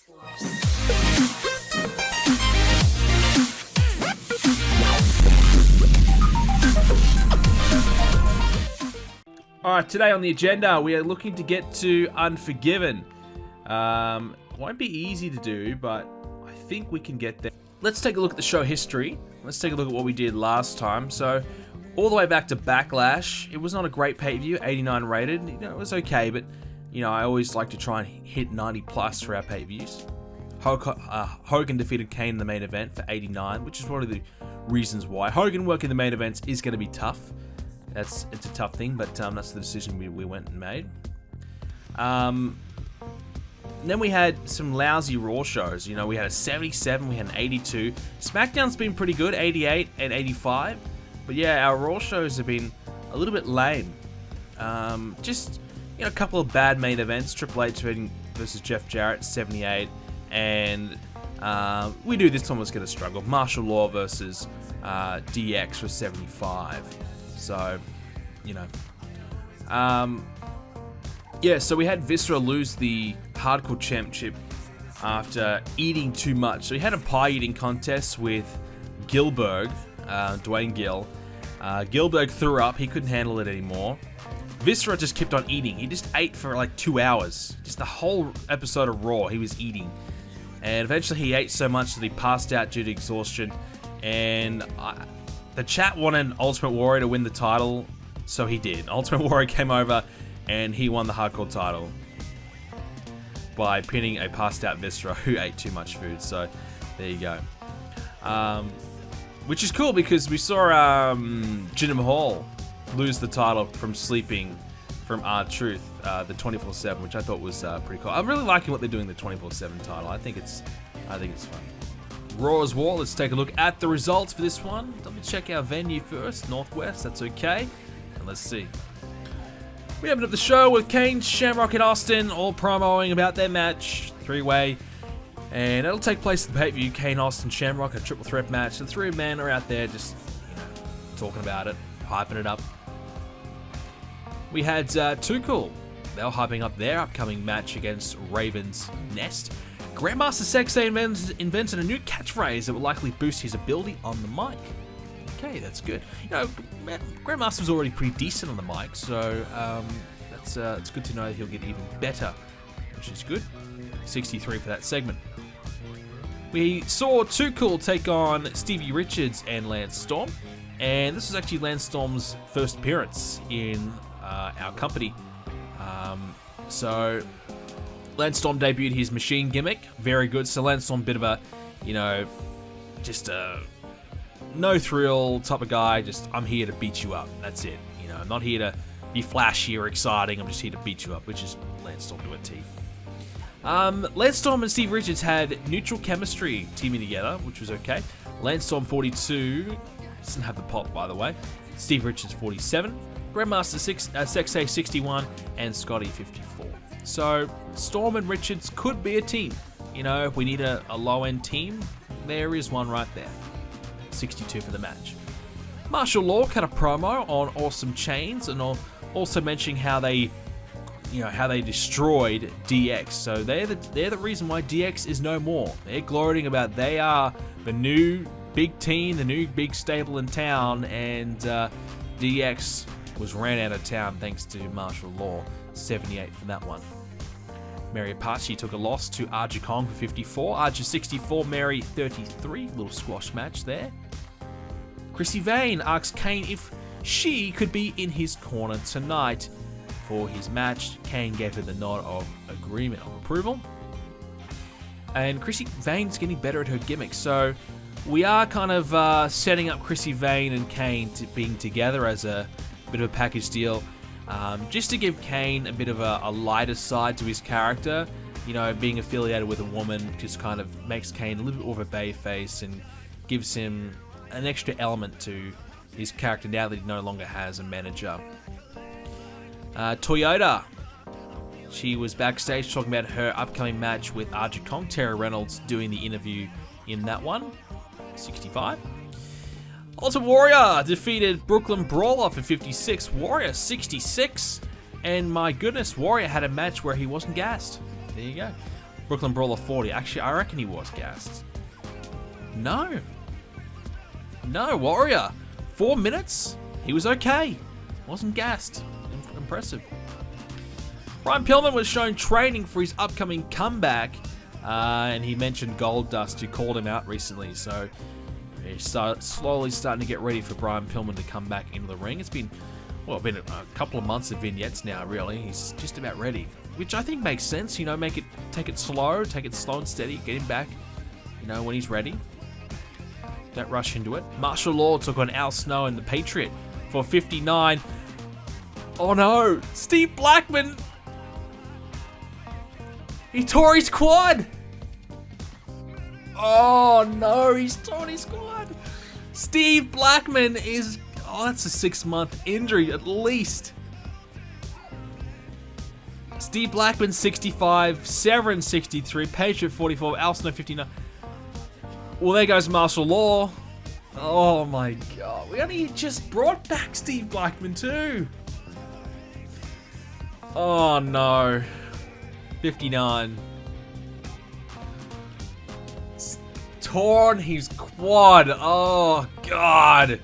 Alright, today on the agenda, we are looking to get to Unforgiven. Won't be easy to do, but I think we can get there. Let's take a look at the show history. Let's take a look at what we did last time. So, all the way back to Backlash, it was not a great pay-per-view, 89 rated. You know, it was okay, but, you know, I always like to try and hit 90 plus for our pay-per-views. Hogan defeated Kane in the main event for 89, which is one of the reasons why. Hogan working the main events is going to be tough. It's a tough thing, but that's the decision we went and made. Then we had some lousy Raw shows. You know, we had a 77, we had an 82. SmackDown's been pretty good, 88 and 85. But yeah, our Raw shows have been a little bit lame. Just, you know, a couple of bad main events. Triple H versus Jeff Jarrett, 78. And we knew this one was going to struggle. Martial Law versus DX was 75. So, you know. Yeah, so we had Viscera lose the Hardcore Championship after eating too much. So he had a pie eating contest with Gilbert, Dwayne Gill. Gilbert threw up. He couldn't handle it anymore. Viscera just kept on eating. He just ate for like 2 hours. Just the whole episode of Raw, he was eating. And eventually he ate so much that he passed out due to exhaustion. And the chat wanted Ultimate Warrior to win the title, so he did. Ultimate Warrior came over and he won the Hardcore title by pinning a passed out Viscera who ate too much food. So there you go. Which is cool because we saw Jinder Mahal lose the title from sleeping from R-Truth, the 24/7, which I thought was pretty cool. I'm really liking what they're doing with the 24/7 title. I think it's fun. Raw as War. Let's take a look at the results for this one. Let me check our venue first. Northwest, that's okay. And let's see. We opened up the show with Kane, Shamrock, and Austin all promoing about their match, three-way. And it'll take place at the pay-per-view. Kane, Austin, Shamrock, a triple threat match. The three men are out there just, you know, talking about it, hyping it up. We had Too Cool. They were hyping up their upcoming match against Raven's Nest. Grandmaster Sexay invented a new catchphrase that will likely boost his ability on the mic. Okay, that's good. You know, Grandmaster's already pretty decent on the mic, so it's good to know that he'll get even better, which is good. 63 for that segment. We saw Too Cool take on Stevie Richards and Lance Storm, and this was actually Lance Storm's first appearance in our company. So Lance Storm debuted his machine gimmick, very good. So Lance Storm, bit of a, you know, just a no thrill type of guy. Just, I'm here to beat you up. That's it. You know, I'm not here to be flashy or exciting. I'm just here to beat you up, which is Lance Storm to a T. Lance Storm and Steve Richards had neutral chemistry teaming together, which was okay. Lance Storm 42 doesn't have the pop, by the way. Steve Richards 47, Grandmaster Sexay 61, and Scotty 54. So Storm and Richards could be a team. You know, if we need a low-end team, there is one right there. 62 for the match. Martial Law cut a promo on Awesome Chains and also mentioning how they, you know, how they destroyed DX. So they're the reason why DX is no more. They're gloating about they are the new big team, the new big stable in town, and DX was ran out of town thanks to Martial Law. 78 for that one. Mary Apache took a loss to Aja Kong for 54. Aja 64, Mary 33. Little squash match there. Chrissy Vane asks Kane if she could be in his corner tonight for his match. Kane gave her the nod of agreement of approval. And Chrissy Vane's getting better at her gimmick. So we are kind of setting up Chrissy Vane and Kane to being together as a bit of a package deal. Just to give Kane a bit of a lighter side to his character. You know, being affiliated with a woman just kind of makes Kane a little bit more of a babyface and gives him an extra element to his character now that he no longer has a manager. Toyota. She was backstage talking about her upcoming match with Aja Kong. Tara Reynolds doing the interview in that one. 65. Ultimate Warrior defeated Brooklyn Brawler for 56. Warrior 66. And my goodness, Warrior had a match where he wasn't gassed. There you go. Brooklyn Brawler 40. Actually, I reckon he was gassed. No, Warrior. 4 minutes. He was okay. Wasn't gassed. Impressive. Brian Pillman was shown training for his upcoming comeback, and he mentioned Goldust, who called him out recently. So he's slowly starting to get ready for Brian Pillman to come back into the ring. It's been a couple of months of vignettes now. Really, he's just about ready, which I think makes sense. You know, take it slow and steady, get him back. You know, when he's ready. Don't rush into it. Martial Law took on Al Snow and the Patriot for 59. Oh no, Steve Blackman. He tore his quad. Oh no, he's torn his quad. Steve Blackman is, that's a 6-month injury at least. Steve Blackman 65, Severin 63, Patriot 44, Al Snow 59. Well, there goes Martial Law. Oh my god. We only just brought back Steve Blackman too. Oh no. 59. Torn his quad. Oh god.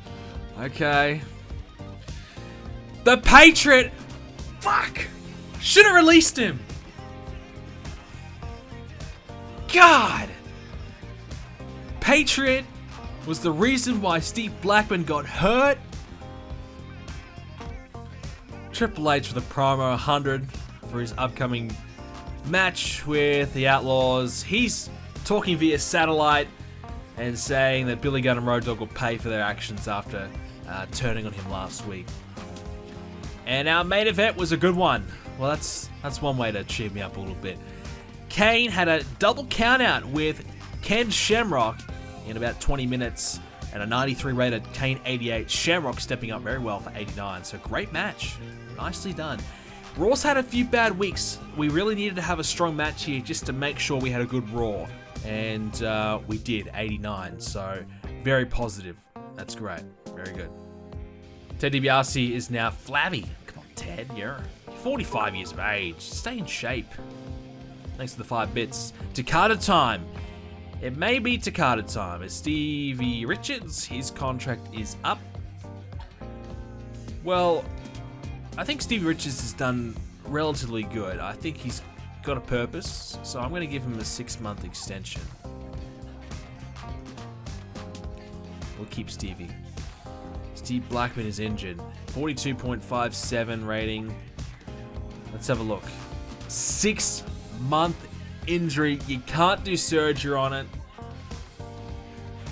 Okay. The Patriot. Fuck. Should have released him. God. Patriot was the reason why Steve Blackman got hurt. Triple H for the promo 100 for his upcoming match with the Outlaws. He's talking via satellite and saying that Billy Gunn and Road Dogg will pay for their actions after turning on him last week. And our main event was a good one. Well, that's one way to cheer me up a little bit. Kane had a double countout with Ken Shamrock in about 20 minutes, and a 93 rated Kane 88. Shamrock stepping up very well for 89, so great match. Nicely done. Raw's had a few bad weeks. We really needed to have a strong match here just to make sure we had a good Raw, and we did, 89, so very positive. That's great. Very good. Ted DiBiase is now flabby. Come on, Ted, you're 45 years of age. Stay in shape. Thanks for the 5 bits. Takada time. It may be Takada time as Stevie Richards, his contract is up. Well, I think Stevie Richards has done relatively good. I think he's got a purpose, so I'm going to give him a 6-month extension. We'll keep Stevie. Steve Blackman is injured. 42.57 rating. Let's have a look. 6-month injury. You can't do surgery on it.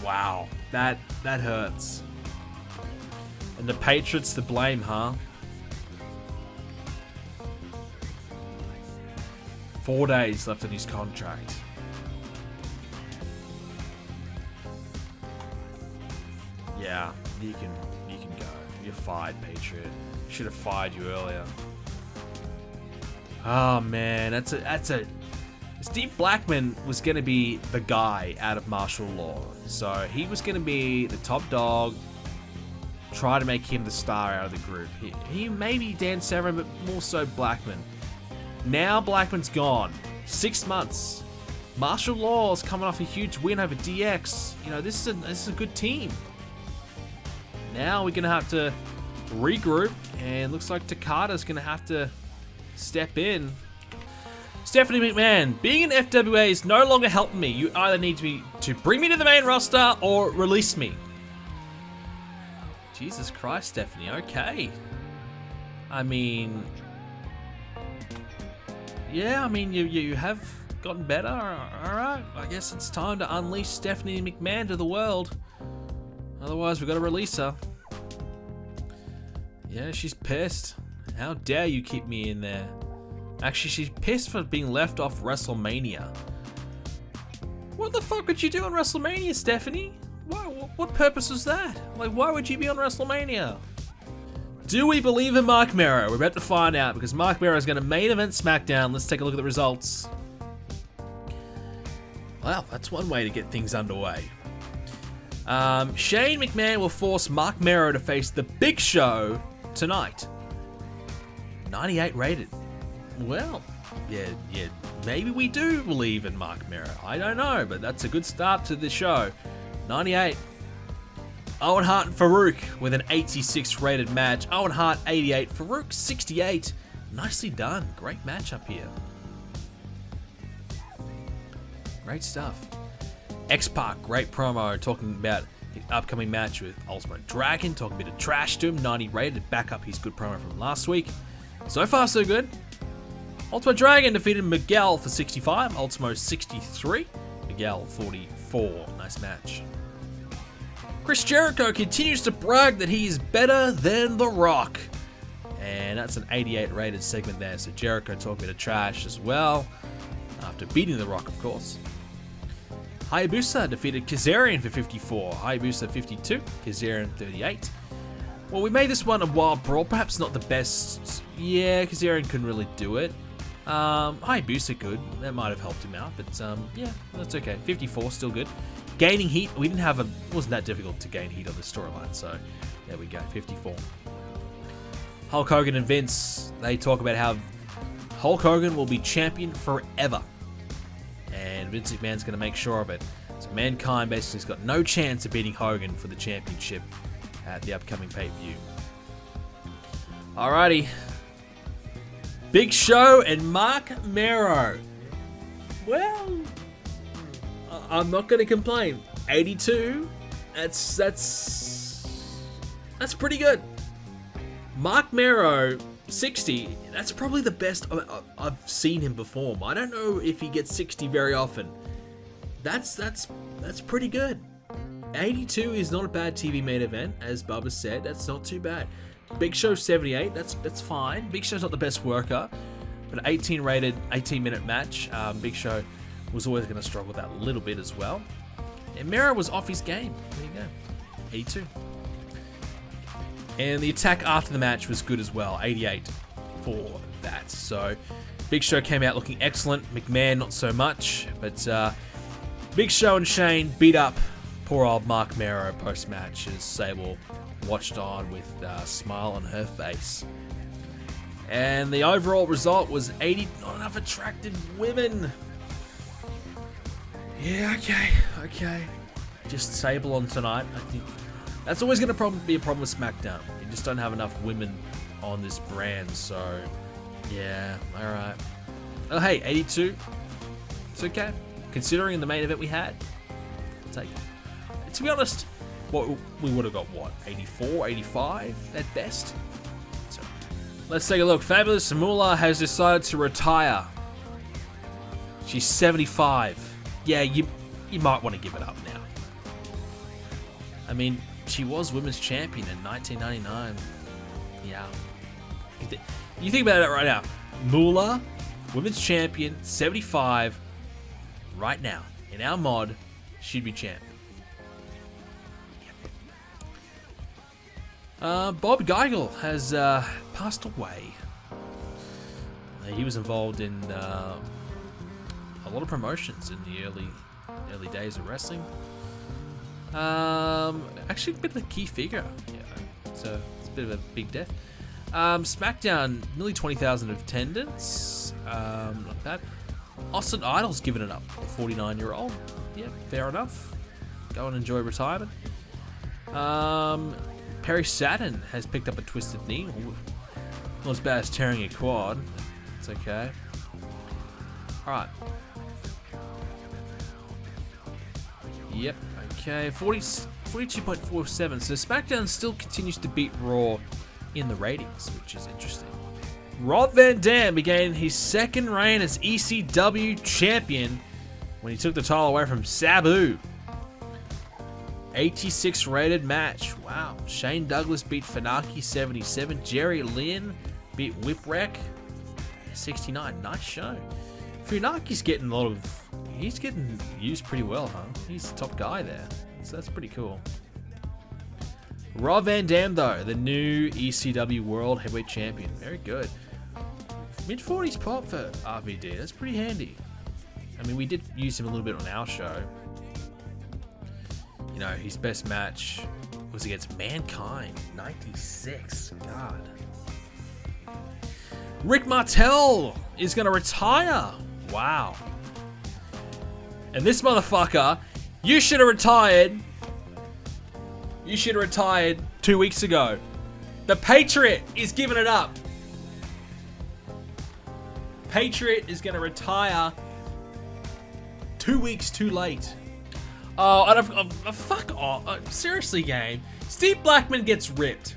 Wow, that hurts. And the Patriots to blame, huh? 4 days left on his contract. Yeah, you can go. You're fired, Patriot. Should have fired you earlier. Oh man, that's a. Steve Blackman was going to be the guy out of Martial Law. So he was going to be the top dog. Try to make him the star out of the group. He may be Dan Severn, but more so Blackman. Now Blackman's gone. 6 months. Martial Law's coming off a huge win over DX. You know, this is a good team. Now we're going to have to regroup. And looks like Takada's going to have to step in. Stephanie McMahon, being an FWA is no longer helping me. You either need to bring me to the main roster or release me. Jesus Christ, Stephanie. Okay. I mean, yeah, I mean, you have gotten better. All right. I guess it's time to unleash Stephanie McMahon to the world. Otherwise, we've got to release her. Yeah, she's pissed. How dare you keep me in there? Actually, she's pissed for being left off WrestleMania. What the fuck would you do on WrestleMania, Stephanie? What purpose was that? Like, why would you be on WrestleMania? Do we believe in Mark Mero? We're about to find out because Mark Mero is going to main event SmackDown. Let's take a look at the results. Wow, that's one way to get things underway. Shane McMahon will force Mark Mero to face The Big Show tonight. 98 rated. Well, yeah, maybe we do believe in Mark Mero. I don't know, but that's a good start to the show. 98. Owen Hart and Farouk with an 86 rated match. Owen Hart 88, Farouk 68. Nicely done. Great matchup here. Great stuff. X-Pac, great promo, talking about the upcoming match with Ultimate Dragon, talking a bit of trash to him, 90 rated, back up his good promo from last week. So far, so good. Ultimate Dragon defeated Miguel for 65, Ultimo 63, Miguel 44. Nice match. Chris Jericho continues to brag that he is better than The Rock. And that's an 88 rated segment there, so Jericho talking a bit of trash as well, after beating The Rock, of course. Hayabusa defeated Kazarian for 54. Hayabusa 52, Kazarian 38. Well, we made this one a wild brawl. Perhaps not the best. Yeah, Kazarian couldn't really do it. Hayabusa could. That might have helped him out. But yeah, that's okay. 54, still good. Gaining heat. We didn't have a... It wasn't that difficult to gain heat on the storyline. So there we go. 54. Hulk Hogan and Vince. They talk about how Hulk Hogan will be champion forever. And Vince McMahon's going to make sure of it. So Mankind basically has got no chance of beating Hogan for the championship at the upcoming pay-per-view. Alrighty. Big Show and Mark Mero. Well, I'm not going to complain. 82. That's pretty good. Mark Mero 60, that's probably the best I've seen him perform. I don't know if he gets 60 very often. That's pretty good. 82 is not a bad TV main event, as Bubba said. That's not too bad. Big Show 78, that's fine. Big Show's not the best worker, but an 18 rated, 18 minute match. Big Show was always going to struggle with that a little bit as well. And Mero was off his game. There you go. 82. And the attack after the match was good as well, 88 for that. So Big Show came out looking excellent. McMahon not so much, but Big Show and Shane beat up poor old Mark Mero post-match as Sable watched on with a smile on her face. And the overall result was 80, not enough attractive women. Yeah, okay. Just Sable on tonight, I think. That's always going to be a problem with SmackDown. You just don't have enough women on this brand, so yeah, alright. Oh hey, 82. It's okay. Considering the main event we had, I'll take it. To be honest, what we would have got, what, 84, 85 at best? So let's take a look. Fabulous Moolah has decided to retire. She's 75. Yeah, you might want to give it up now. I mean, she was women's champion in 1999. Yeah. You think about it right now. Moolah, women's champion, 75. Right now, in our mod, she'd be champ. Bob Geigel has passed away. He was involved in a lot of promotions in the early days of wrestling. Actually, a bit of a key figure. Yeah, so it's a bit of a big death. SmackDown, nearly 20,000 attendance. Not bad. Austin Idol's given it up. A 49-year-old. Yeah, fair enough. Go and enjoy retirement. Perry Saturn has picked up a twisted knee. Not as bad as tearing a quad. It's okay. Alright. Yep, okay. 42.47. So SmackDown still continues to beat Raw in the ratings, which is interesting. Rob Van Dam began his second reign as ECW champion when he took the title away from Sabu. 86 rated match. Wow. Shane Douglas beat Funaki 77. Jerry Lynn beat Whipwreck 69. Nice show. Funaki's getting he's getting used pretty well, huh? He's the top guy there. So that's pretty cool. Rob Van Dam, though, the new ECW World Heavyweight Champion. Very good. Mid-40s pop for RVD. That's pretty handy. I mean, we did use him a little bit on our show. You know, his best match was against Mankind. 96. God. Rick Martel is going to retire. Wow. And this motherfucker, you should have retired. You should have retired 2 weeks ago. The Patriot is giving it up. Patriot is going to retire 2 weeks too late. Oh, fuck off. Seriously, game. Steve Blackman gets ripped.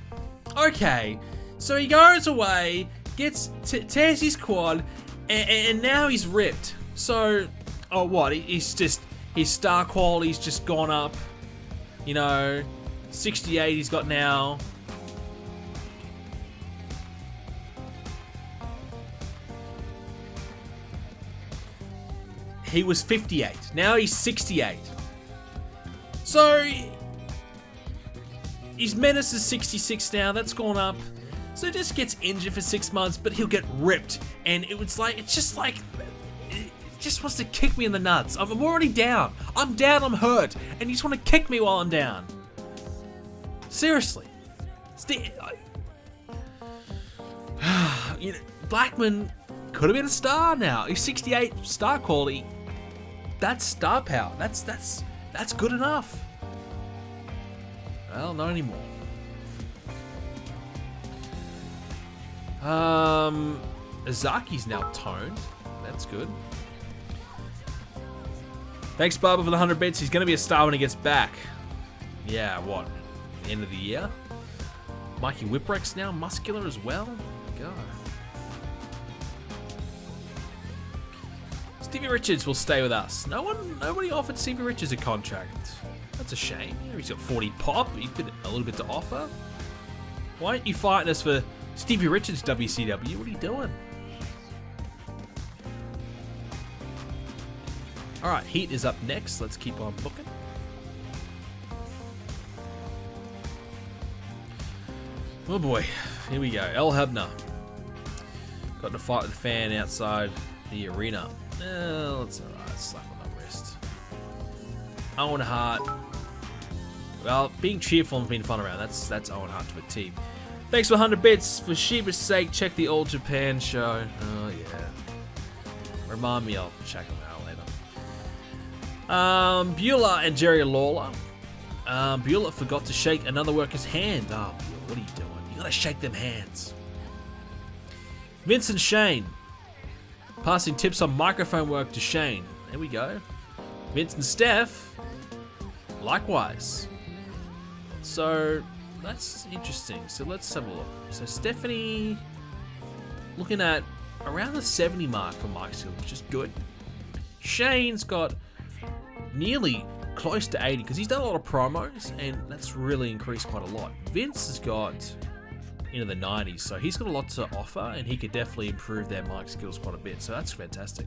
Okay, so he goes away, tears his quad, and now he's ripped. So, oh what? He's just, his star quality's just gone up. You know, 68 he's got now. He was 58. Now he's 68. So, his menace is 66 now. That's gone up. So he just gets injured for 6 months, but he'll get ripped. And it's just like, it just wants to kick me in the nuts. I'm already down. I'm down, I'm hurt. And you just want to kick me while I'm down. Seriously. You know, Blackman could have been a star now. He's 68 star quality. That's star power. That's good enough. Well, not anymore. Azaki's now toned. That's good. Thanks, Bubba, for the 100 bits. He's going to be a star when he gets back. Yeah, what? The end of the year? Mikey Whipwreck's now muscular as well? God. Stevie Richards will stay with us. Nobody offered Stevie Richards a contract. That's a shame. He's got 40 pop. He's got a little bit to offer. Why aren't you fighting us for Stevie Richards WCW? What are you doing? Alright, Heat is up next. Let's keep on booking. Oh boy. Here we go. El Hebner. Got to fight with the fan outside the arena. That's alright. Slap on the wrist. Owen Hart. Well, being cheerful and being fun around. That's Owen Hart to a team. Thanks for 100 bits. For Sheba's sake, check the All Japan show. Oh, yeah. Remind me, I'll check them out later. Beulah and Jerry Lawler. Beulah forgot to shake another worker's hand. Oh, Beulah, what are you doing? You gotta shake them hands. Vince and Shane. Passing tips on microphone work to Shane. There we go. Vince and Steph. Likewise. So, that's interesting. So, let's have a look. So, Stephanie looking at around the 70 mark for mic skill, which is good. Shane's got nearly close to 80 because he's done a lot of promos and that's really increased quite a lot. Vince has got into the 90s, so he's got a lot to offer and he could definitely improve their mic skills quite a bit, so that's fantastic.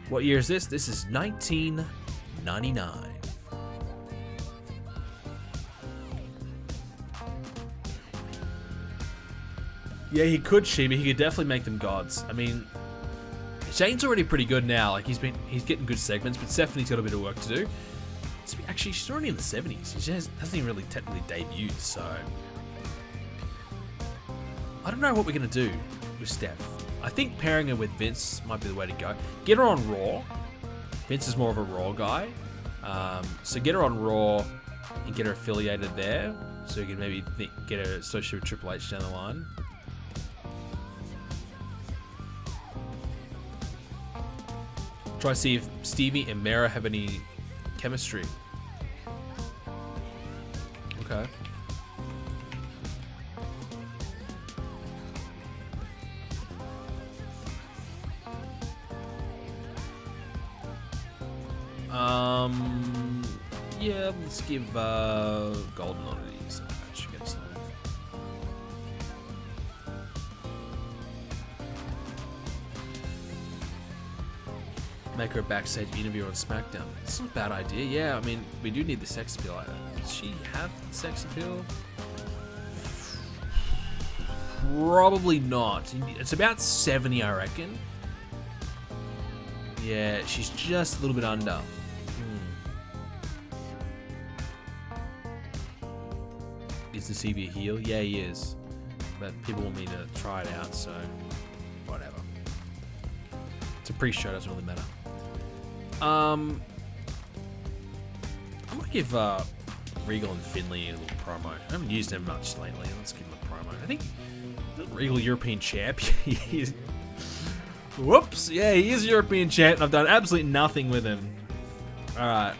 What year is this? This is 1999. Yeah, he could, Sheba. He could definitely make them gods. I mean, Shane's already pretty good now. Like he's getting good segments, but Stephanie's got a bit of work to do. Actually, she's already in the 70s. She hasn't even really technically debuted, so I don't know what we're gonna do with Steph. I think pairing her with Vince might be the way to go. Get her on Raw. Vince is more of a Raw guy, so get her on Raw and get her affiliated there, so you can maybe get her associated with Triple H down the line. Try to see if Stevie and Mara have any chemistry. Okay. Yeah, let's give Golden on these. That should get us. Make her a backstage interview on SmackDown. It's not a bad idea. Yeah, I mean, we do need the sex appeal. Does she have sex appeal? Probably not. It's about 70, I reckon. Yeah, she's just a little bit under. Is the CV a heel? Yeah, he is. But people want me to try it out, so pre-show doesn't really matter. I'm gonna give Regal and Finlay a little promo. I haven't used him much lately. Let's give him a promo. I think Regal European champ. Whoops. Yeah, he is European champ. I've done absolutely nothing with him. All right.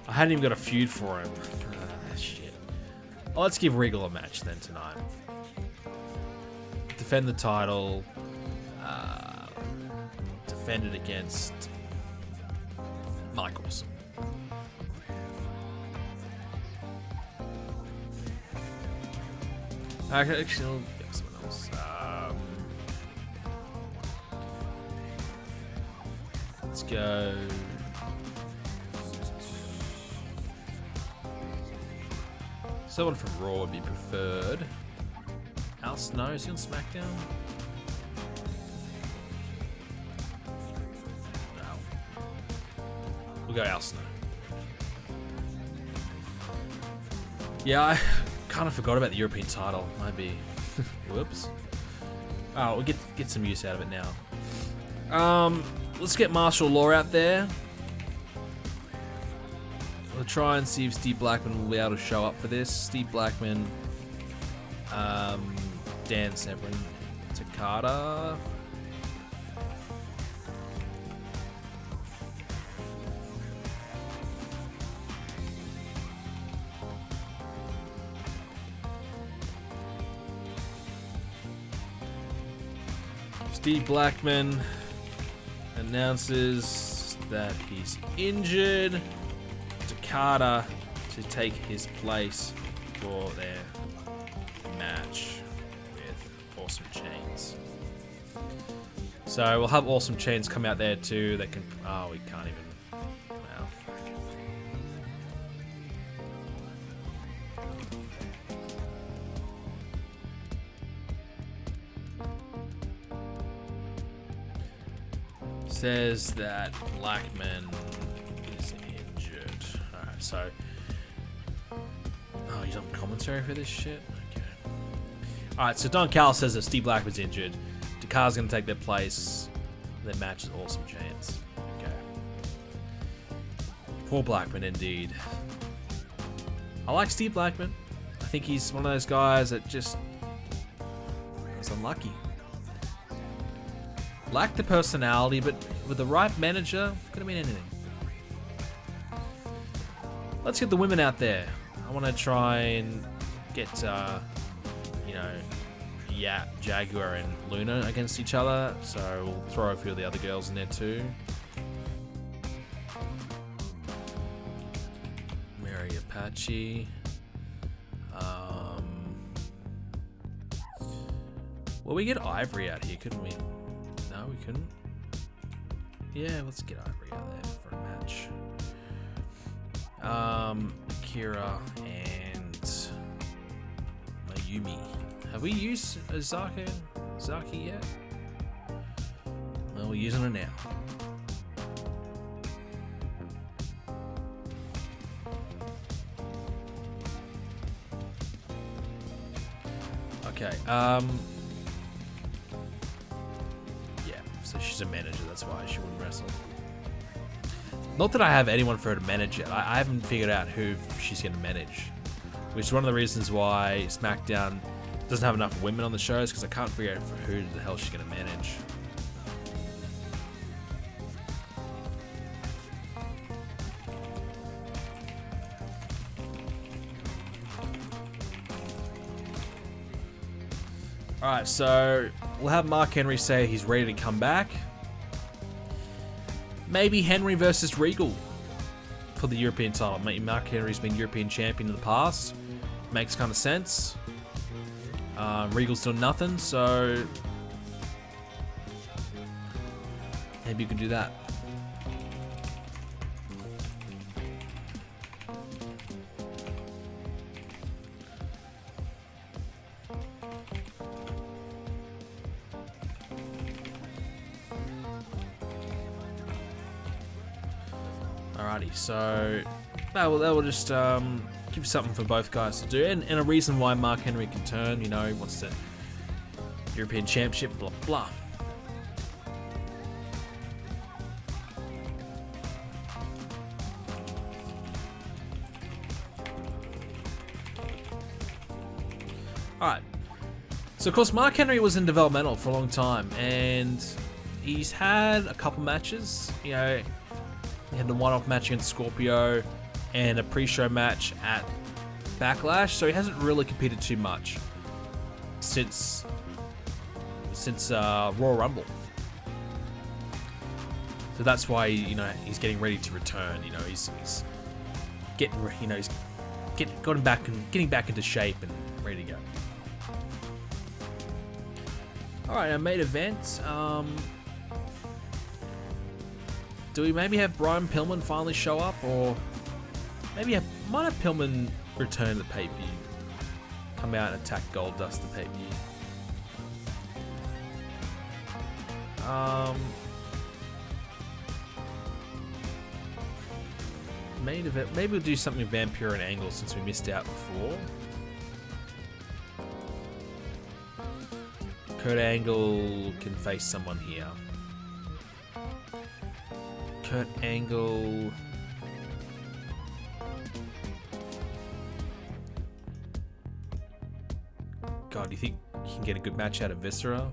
I hadn't even got a feud for him. Shit. Well, let's give Regal a match then tonight. Defend the title. Defend it against Michaels. Actually, I'll get someone else. Let's go. Someone from Raw would be preferred. Al Snow, is he on SmackDown? No. We'll go Al Snow. Yeah, I kind of forgot about the European title. Might be. Whoops. Oh, we'll get some use out of it now. Let's get Martial Law out there. We'll try and see if Steve Blackman will be able to show up for this. Steve Blackman, Dan Severn, Takada. Steve Blackman announces that he's injured. Takada to take his place for their match with Awesome Chains. So we'll have Awesome Chains come out there too. They can. Oh, we can't even. Wow. Says that Blackman is injured. Alright, so. Oh, he's on commentary for this shit? Okay. Alright, so Don Callis says that Steve Blackman's injured. Takada's gonna take their place. Their match is Awesome Chains. Okay. Poor Blackman, indeed. I like Steve Blackman. I think he's one of those guys that just was unlucky. Lacked the personality, but with the right manager, could have been anything. Let's get the women out there. I want to try and get, Jaguar and Luna against each other. So we'll throw a few of the other girls in there too. Mary Apache. Well, we get Ivory out here, couldn't we? No, we couldn't. Yeah, let's get Ivory out there for a match. Akira and Mayumi. Have we used Zaki yet? Well, we're using her now. Okay, yeah, so she's a manager, that's why she wouldn't wrestle. Not that I have anyone for her to manage yet. I haven't figured out who she's going to manage. Which is one of the reasons why SmackDown doesn't have enough women on the shows, because I can't figure out for who the hell she's going to manage. Alright, so we'll have Mark Henry say he's ready to come back. Maybe Henry versus Regal for the European title. Maybe Mark Henry's been European champion in the past. Makes kind of sense. Regal's doing nothing, so maybe you could do that. Alrighty, so that will just give something for both guys to do, and a reason why Mark Henry can turn. You know, he wants to European Championship, blah, blah. Alright. So, of course, Mark Henry was in developmental for a long time, and he's had a couple matches. You know, he had the one-off match against Scorpio and a pre-show match at Backlash, so he hasn't really competed too much since Royal Rumble. So that's why, you know, he's getting ready to return. You know, he's getting, you know, he's getting back into shape and ready to go. All right, our main event. Do we maybe have Brian Pillman finally show up, or maybe might have Pillman return to the pay-per-view, come out and attack Goldust the pay-per-view? Main event. Maybe we'll do something with Vampire and Angle since we missed out before. Kurt Angle can face someone here. Kurt Angle. God, do you think you can get a good match out of Viscera?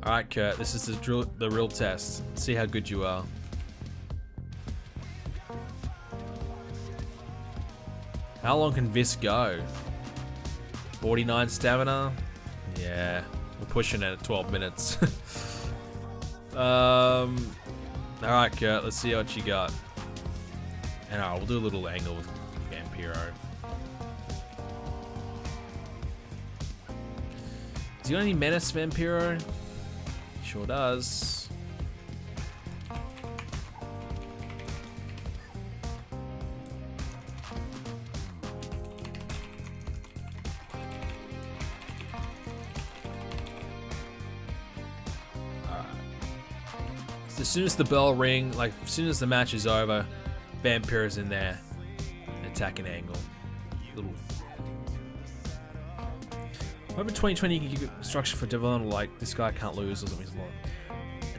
Alright, Kurt, this is the real test. See how good you are. How long can Vis go? 49 stamina? Yeah, we're pushing it at 12 minutes. Alright, Kurt, let's see what you got. And alright, we'll do a little angle with Vampiro. Does he got any menace, Vampiro? Sure does. As soon as the bell ring, like as soon as the match is over, Vampire's in there, attacking Angle. Little. Over 2020, you can get structure for developmental, like this guy can't lose or something.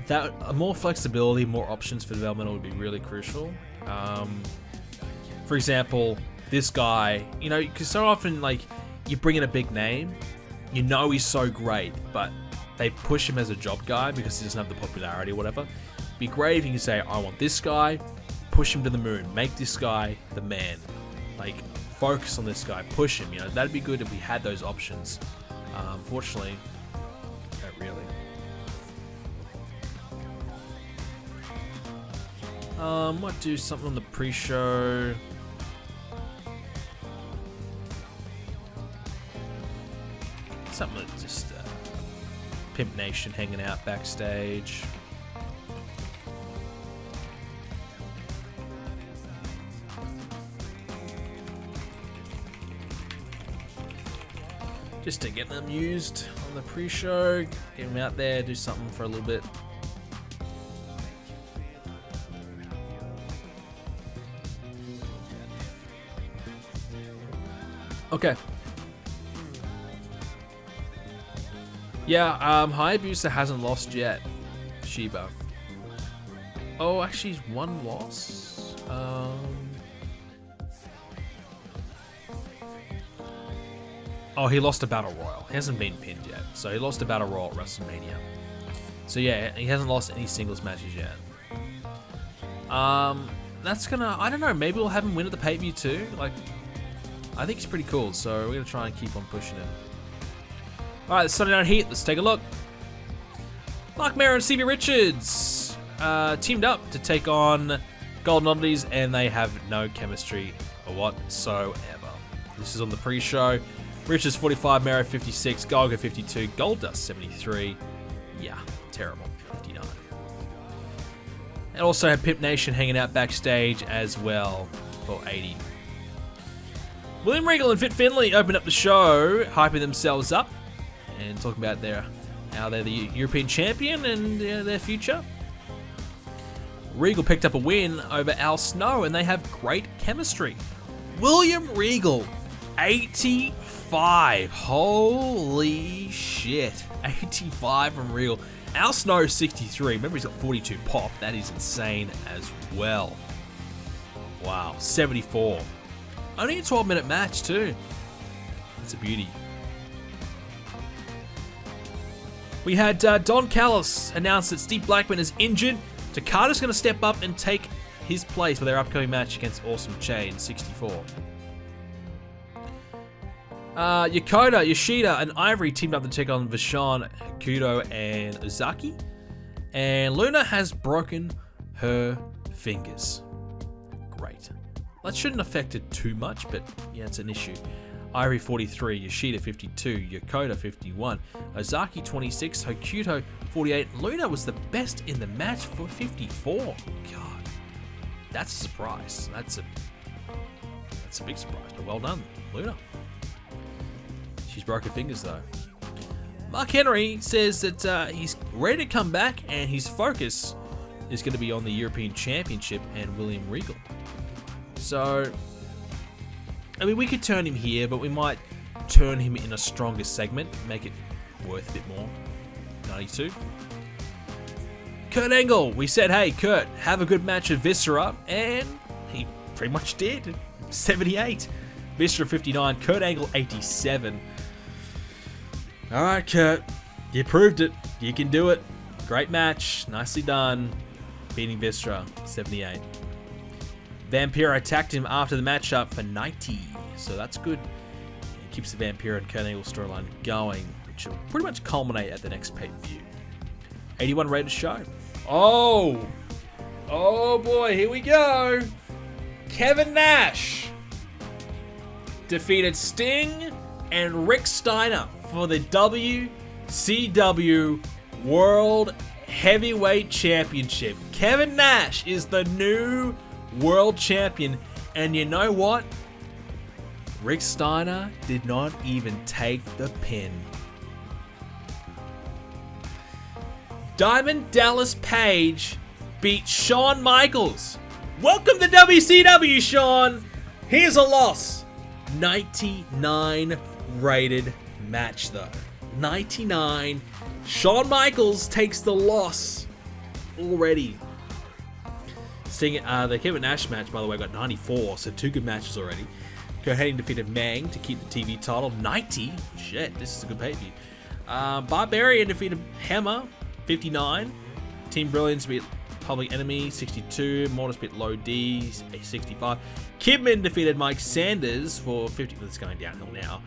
That more flexibility, more options for developmental would be really crucial. For example, this guy, you know, because so often like you bring in a big name, you know he's so great, but they push him as a job guy because he doesn't have the popularity or whatever. Be great if you can say, I want this guy, push him to the moon, make this guy the man. Like, focus on this guy, push him, you know. That'd be good if we had those options. Unfortunately, not really. Might do something on the pre-show. Something that just Pimp Nation hanging out backstage. Just to get them used on the pre-show, get them out there, do something for a little bit. Okay. Yeah, Hayabusa hasn't lost yet. Shiba. Oh, actually, he's one loss. Oh, he lost a Battle Royal. He hasn't been pinned yet. So he lost a Battle Royal at WrestleMania. So yeah, he hasn't lost any singles matches yet. That's gonna, I don't know, maybe we'll have him win at the pay-per-view too. Like, I think he's pretty cool, so we're gonna try and keep on pushing him. Alright, let's start down Heat. Let's take a look. Mark Mero and CV Richards teamed up to take on Golden Oddities, and they have no chemistry whatsoever. This is on the pre-show. Richards 45, Mero 56, Golga 52, Goldust 73. Yeah, terrible. 59. And also had Pimp Nation hanging out backstage as well for 80. William Regal and Fit Finlay opened up the show, hyping themselves up and talking about how they're the European champion and their future. Regal picked up a win over Al Snow, and they have great chemistry. William Regal, 84 85. Holy shit. 85 from Regal. Al Snow, 63. Remember, he's got 42 pop. That is insane as well. Wow. 74. Only a 12-minute match, too. That's a beauty. We had Don Callis announce that Steve Blackman is injured. Takada's going to step up and take his place for their upcoming match against Awesome Chain, 64. Yokota, Yoshida, and Ivory teamed up to take on Vishon, Kudo, and Ozaki. And Luna has broken her fingers. Great. That shouldn't affect it too much, but yeah, it's an issue. Ivory 43, Yoshida 52, Yokota 51, Ozaki 26, Hokuto 48. Luna was the best in the match for 54. God, that's a surprise. That's a big surprise, but well done, Luna. She's broke her fingers though. Mark Henry says that he's ready to come back and his focus is going to be on the European Championship and William Regal. So, I mean, we could turn him here, but we might turn him in a stronger segment, make it worth a bit more. 92. Kurt Angle, we said, hey, Kurt, have a good match with Viscera, and he pretty much did. 78. Viscera 59, Kurt Angle 87. All right, Kurt, you proved it. You can do it. Great match. Nicely done. Beating Viscera, 78. Vampiro attacked him after the matchup for 90, so that's good. It keeps the Vampiro and Kurt Angle storyline going, which will pretty much culminate at the next pay-per-view. 81 rated show. Oh boy, here we go. Kevin Nash defeated Sting and Rick Steiner for the WCW World Heavyweight Championship. Kevin Nash is the new World Champion, and you know what? Rick Steiner did not even take the pin. Diamond Dallas Page beat Shawn Michaels. Welcome to WCW, Shawn. Here's a loss. 99 rated match though. 99. Shawn Michaels takes the loss already. The Kevin Nash match, by the way, got 94, so 2 good matches already. Kurt Hennig defeated Mang to keep the TV title. 90? Shit, this is a good pay-per-view. Barbarian defeated Hammer, 59. Team Brilliance beat Public Enemy, 62. Mortis beat Low D, 65. Kidman defeated Mike Sanders for 50. It's going downhill now.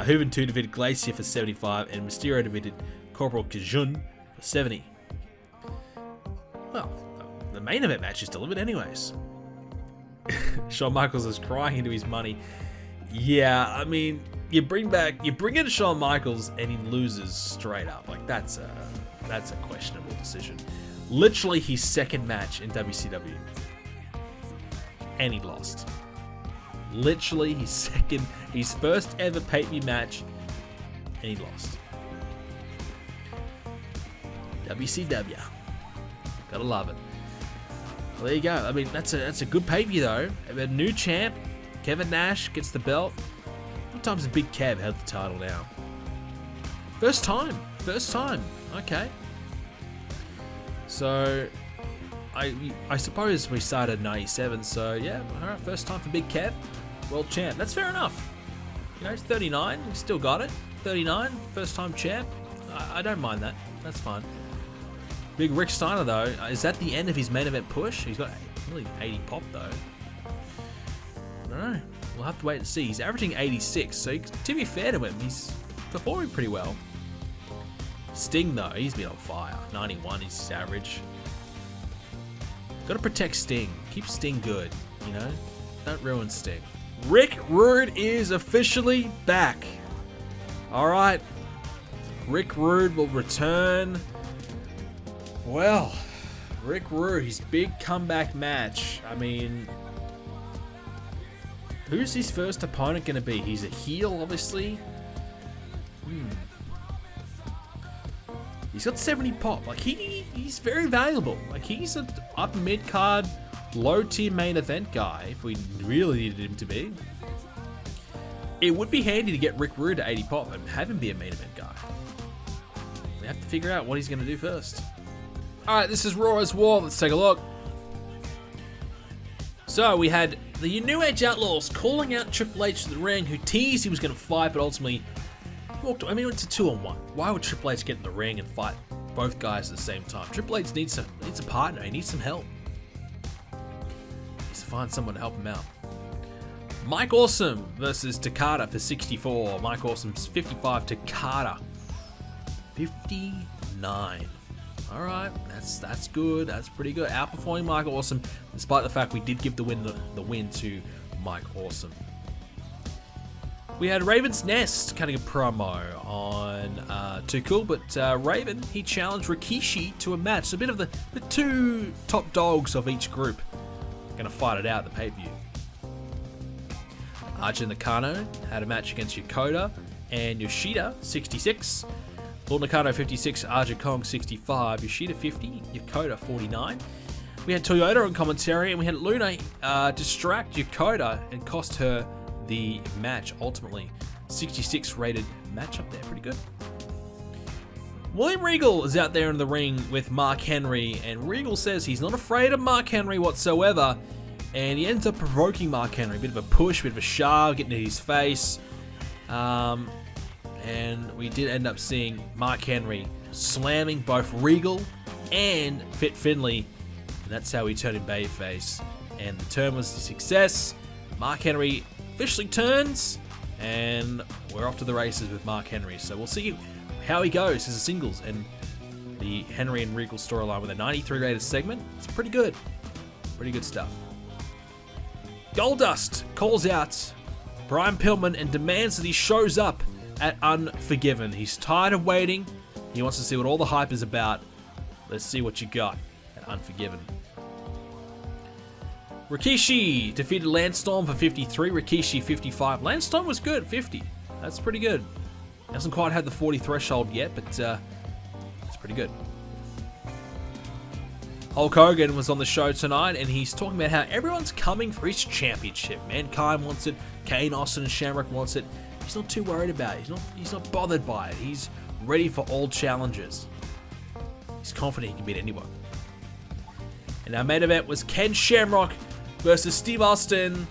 Hooven 2 defeated Glacier for 75. And Mysterio defeated Corporal Kajun for 70. Well, the main event match is delivered anyways. Shawn Michaels is crying into his money. Yeah, I mean, you bring in Shawn Michaels and he loses straight up. Like, that's a questionable decision. Literally his second match in WCW. And he lost. Literally his first ever pay-per-view match, and he lost. WCW. Gotta love it. Well, there you go. I mean, that's a good pay-per-view though. A new champ, Kevin Nash gets the belt. What time's Big Kev held the title now? First time. Okay. So, I suppose we started in 97. So yeah, all right. First time for Big Kev, world champ. That's fair enough. You know, he's 39. He's still got it. 39, first time champ. I don't mind that. That's fine. Big Rick Steiner, though, is that the end of his main event push? He's got nearly 80 pop, though. I don't know. We'll have to wait and see. He's averaging 86, so to be fair to him, he's performing pretty well. Sting, though, he's been on fire. 91 is his average. Got to protect Sting. Keep Sting good, you know? Don't ruin Sting. Rick Rude is officially back. All right. Rick Rude will return. Well, Rick Rude, his big comeback match. I mean, who's his first opponent going to be? He's a heel, obviously. He's got 70 pop. Like, he's very valuable. Like, he's an upper mid-card, low-tier main event guy, if we really needed him to be. It would be handy to get Rick Rude to 80 pop and have him be a main event guy. We have to figure out what he's going to do first. Alright, this is Raw as War. Let's take a look. So, we had the New Age Outlaws calling out Triple H to the ring, who teased he was going to fight, but ultimately walked. I mean, it's a 2-on-1. Why would Triple H get in the ring and fight both guys at the same time? Triple H needs a partner. He needs some help. He needs to find someone to help him out. Mike Awesome versus Takada for 64. Mike Awesome's 55, Takada 59. Alright, that's good. That's pretty good. Outperforming Mike Awesome, despite the fact we did give the win to Mike Awesome. We had Raven's Nest cutting a promo on Too Cool, but Raven, he challenged Rikishi to a match. So a bit of the two top dogs of each group going to fight it out at the pay-per-view. Arjun Nakano had a match against Yokota and Yoshida, 66. Lord Nakano, 56. Arjun Kong, 65. Yoshida, 50. Yokota, 49. We had Toyota on commentary, and we had Luna distract Yokota and cost her the match, ultimately. 66 rated matchup there. Pretty good. William Regal is out there in the ring with Mark Henry, and Regal says he's not afraid of Mark Henry whatsoever. And he ends up provoking Mark Henry. A bit of a push, a bit of a shove, getting in his face. And we did end up seeing Mark Henry slamming both Regal and Fit Finlay. And that's how he turned him babyface. And the turn was a success. Mark Henry officially turns. And we're off to the races with Mark Henry. So we'll see how he goes as a singles. And the Henry and Regal storyline with a 93 rated segment. It's pretty good. Pretty good stuff. Goldust calls out Brian Pillman and demands that he shows up at Unforgiven. He's tired of waiting. He wants to see what all the hype is about. Let's see what you got at Unforgiven. Rikishi defeated Lance Storm for 53. Rikishi 55. Lance Storm was good, 50. That's pretty good. Hasn't quite had the 40 threshold yet, but it's pretty good. Hulk Hogan was on the show tonight, and he's talking about how everyone's coming for his championship. Mankind wants it. Kane, Austin, and Shamrock wants it. He's not too worried about it. He's not bothered by it. He's ready for all challenges. He's confident he can beat anyone. And our main event was Ken Shamrock versus Steve Austin.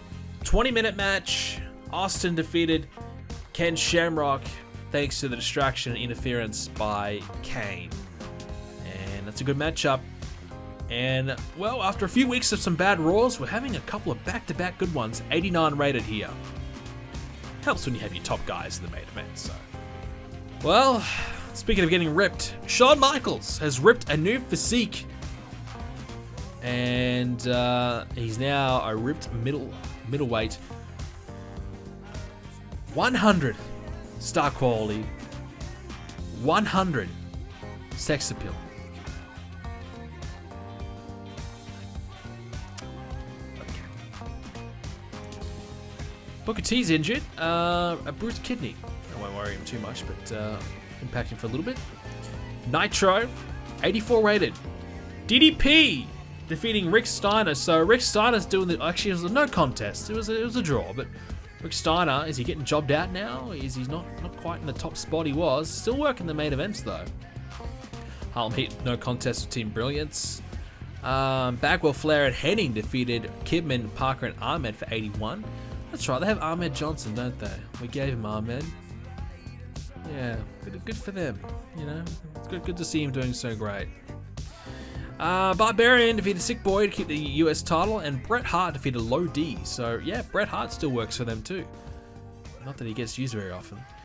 20-minute match. Austin defeated Ken Shamrock thanks to the distraction and interference by Kane. And that's a good matchup. And, well, after a few weeks of some bad Raws, we're having a couple of back-to-back good ones. 89 rated here. Helps when you have your top guys in the main event, so. Well, speaking of getting ripped, Shawn Michaels has ripped a new physique. And he's now a ripped middleweight. 100 star quality. 100 sex appeal. Booker T's injured, a bruised kidney. I won't worry him too much, but impact him for a little bit. Nitro, 84 rated. DDP defeating Rick Steiner. So Rick Steiner's doing the. Actually, it was a no contest. It was a draw, but Rick Steiner, is he getting jobbed out now? Is he not quite in the top spot he was? Still working the main events though. Harlem Heat, no contest with Team Brilliance. Bagwell, Flair, and Henning defeated Kidman, Parker, and Ahmed for 81. That's right, they have Ahmed Johnson, don't they? We gave him Ahmed. Yeah, good for them. You know, it's good to see him doing so great. Barbarian defeated Sick Boy to keep the US title, and Bret Hart defeated Low D. So yeah, Bret Hart still works for them too. Not that he gets used very often.